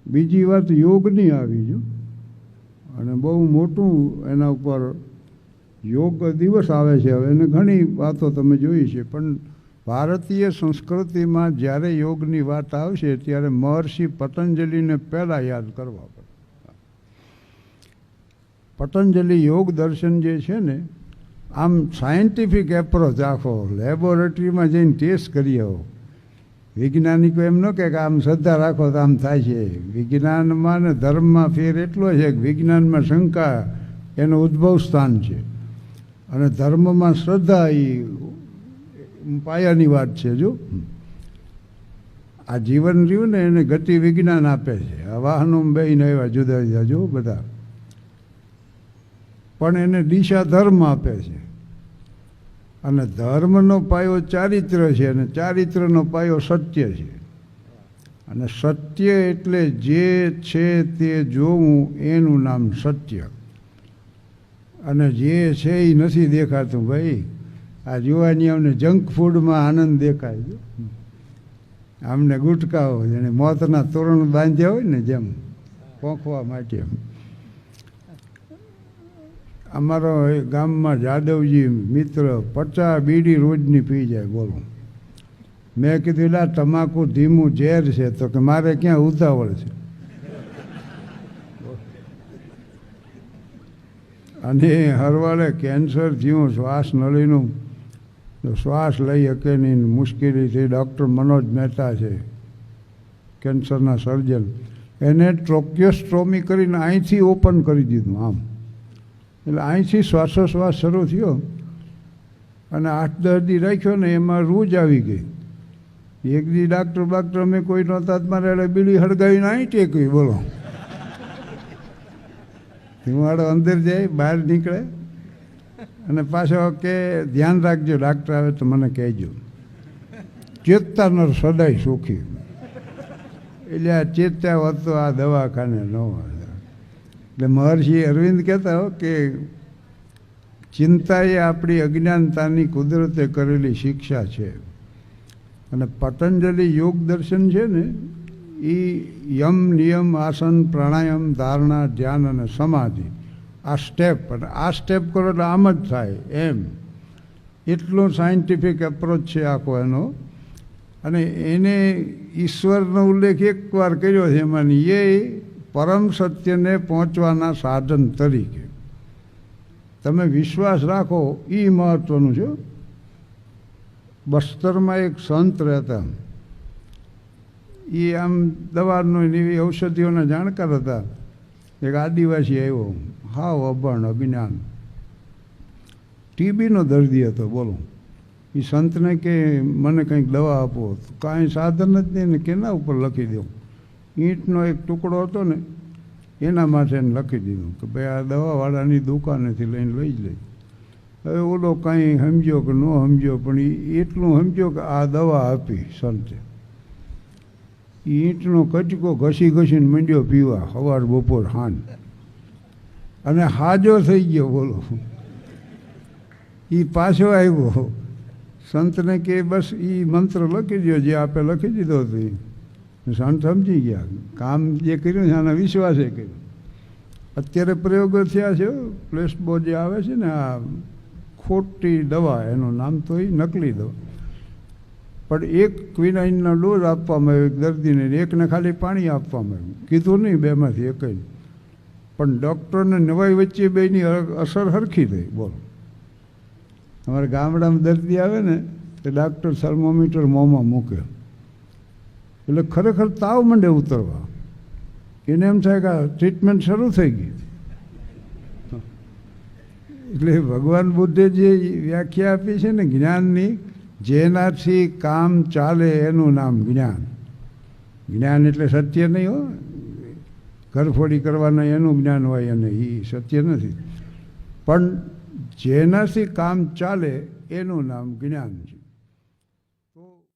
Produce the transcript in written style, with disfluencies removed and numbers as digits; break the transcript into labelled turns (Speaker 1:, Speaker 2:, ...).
Speaker 1: બીજી વાત યોગની આવી જો, અને બહુ મોટું એના ઉપર યોગ દિવસ આવે છે હવે, એને ઘણી વાતો તમે જોઈ છે, પણ ભારતીય સંસ્કૃતિમાં જ્યારે યોગની વાત આવશે ત્યારે મહર્ષિ પતંજલિને પહેલાં યાદ કરવા પડે. પતંજલિ યોગ દર્શન જે છે ને, આમ સાયન્ટિફિક એપ્રોચ, આખો લેબોરેટરીમાં જઈને ટેસ્ટ કરી આવો. વૈજ્ઞાનિકો એમ ન કહે કે આમ શ્રદ્ધા રાખો તો આમ થાય છે. વિજ્ઞાનમાં ને ધર્મમાં ફેર એટલો છે કે વિજ્ઞાનમાં શંકા એનું ઉદ્ભવ સ્થાન છે, અને ધર્મમાં શ્રદ્ધા એ પાયાની વાત છે. જો આ જીવન રહ્યું ને એને ગતિ વિજ્ઞાન આપે છે. આ વાહનો બેને એવા જુદા જુદા જો બધા, પણ એને દિશા ધર્મ આપે છે. અને ધર્મનો પાયો ચારિત્ર છે, અને ચારિત્રનો પાયો સત્ય છે. અને સત્ય એટલે જે છે તે જોવું, એનું નામ સત્ય. અને જે છે એ નથી દેખાતું ભાઈ. આ જોવાની અમને જંક ફૂડમાં આનંદ દેખાય. આમને ગુટકાઓ જેને મોતના તોરણ બાંધ્યા હોય ને જેમ પોંખવા માટે. અમારો ગામમાં જાદવજી મિત્ર 50 બીડી રોજની પી જાય. બોલો, મેં કીધું લા તમાકુ ધીમું ઝેર છે, તો કે મારે ક્યાં ઉતાવળ છે. અને હરવાળે કેન્સર થયું, શ્વાસ નળીનું શ્વાસ લઈ શકે નહીં, મુશ્કેલીથી. ડૉક્ટર મનોજ મહેતા છે, કેન્સરના સર્જન, એને ટ્રોક્યોસ્ટોમી કરીને અહીંથી ઓપન કરી દીધું આમ. એટલે અહીંથી શ્વાસોશ્વાસ શરૂ થયો, અને 8-10 દી રાખ્યો ને એમાં રૂજ આવી ગઈ. એક દી ડાક્ટર અમે કોઈ નહોતા, મારે બીડી હળગાવીને અહીં ટેકવી. બોલો, ધુમાડો અંદર જાય, બહાર નીકળે, અને પાછો કે ધ્યાન રાખજો, ડાક્ટર આવે તો મને કહેજો. ચેતતા સદાય સુખી. એટલે આ ચેત્યા હોત તો આ દવાખાને ન હોય. એટલે મહર્ષિ અરવિંદ કહેતા કે ચિંતા એ આપણી અજ્ઞાનતાની કુદરતે કરેલી શિક્ષા છે. અને પતંજલિ યોગ દર્શન છે ને, એ યમ, નિયમ, આસન, પ્રાણાયામ, ધારણા, ધ્યાન અને સમાધિ, આ સ્ટેપ. અને આ સ્ટેપ કરો એટલે આમ જ થાય એમ. એટલો સાયન્ટિફિક એપ્રોચ છે આખો એનો. અને એને ઈશ્વરનો ઉલ્લેખ એકવાર કર્યો છે એમાં, એ પરમ સત્યને પહોંચવાના સાધન તરીકે. તમે વિશ્વાસ રાખો એ મહત્ત્વનું છે. બસ્તરમાં એક સંત રહેતા, એ આમ દવાનો એવી ઔષધિઓના જાણકાર હતા. એક આદિવાસી આવ્યો, હાવ અભણ, અજ્ઞાન, ટીબીનો દર્દી હતો. બોલો, એ સંતને કે મને કંઈક દવા આપો. કાંઈ સાધન જ નહીં ને કેના ઉપર લખી દઉં. ઈંટનો એક ટુકડો હતો ને એના માટે એને લખી દીધું કે ભાઈ આ દવાવાળાની દુકાનેથી લઈને લઈ જ લઈ. હવે ઓલો કાંઈ સમજ્યો કે ન સમજ્યો, પણ એ એટલું સમજ્યો કે આ દવા આપી સંતે. ઈંટનો કચકો ઘસી ઘસીને મંડ્યો પીવા, સવાર બપોર હાન, અને હાજો થઈ ગયો. બોલો, એ પાછો આવ્યો સંતને કે બસ એ મંત્ર લખી દો જે આપે લખી દીધો હતો. સંત સમજી ગયા, કામ જે કર્યું છે આના વિશ્વાસે કર્યું. અત્યારે પ્રયોગો થયા છે, પ્લેસબો જે આવે છે ને, આ ખોટી દવા, એનું નામ તો એ નકલી દવા. પણ એક ક્વિનાઇનનો ડોઝ આપવામાં આવ્યો એક દર્દીને, એકને ખાલી પાણી આપવામાં આવ્યું. કીધું નહીં બેમાંથી એક જ. પણ ડૉક્ટરને નવાઈ વચ્ચે બેની અસર સરખી થઈ. બોલો, અમારે ગામડામાં દર્દી આવે ને તો ડાક્ટર થર્મોમીટર મોંમાં મૂકે, એટલે ખરેખર તાવ માંડે ઉતરવા. એને એમ થાય કે ટ્રીટમેન્ટ શરૂ થઈ ગઈ. એટલે ભગવાન બુદ્ધે જે વ્યાખ્યા આપી છે ને જ્ઞાનની, જેનાથી કામ ચાલે એનું નામ જ્ઞાન. જ્ઞાન એટલે સત્ય નહીં હો, ઘરફોડી કરવાના એનું જ્ઞાન હોય, અને એ સત્ય નથી. પણ જેનાથી કામ ચાલે એનું નામ જ્ઞાન છે.